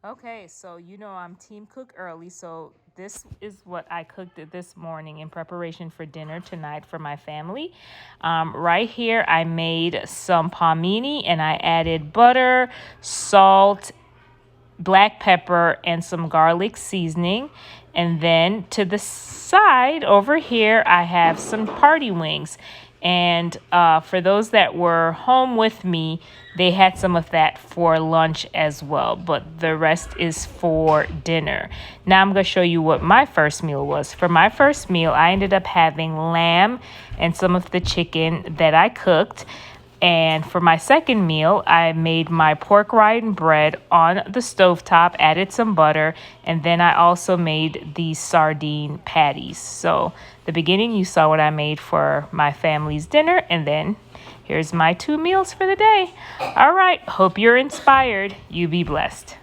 Okay, so you know I'm team cook early, so this is what I cooked this morning in preparation for dinner tonight for my family. Right here, I made some palmini and I added butter, salt, black pepper, and some garlic seasoning. And then to the side over here, I have some party wings. And for those that were home with me, they had some of that for lunch as well. But the rest is for dinner. Now I'm going to show you what my first meal was. For my first meal, I ended up having lamb and some of the chicken that I cooked. And for my second meal, I made my pork rind bread on the stovetop, added some butter, and then I also made these sardine patties. So the beginning, you saw what I made for my family's dinner, and then here's my 2 meals for the day. All right, hope you're inspired. You be blessed.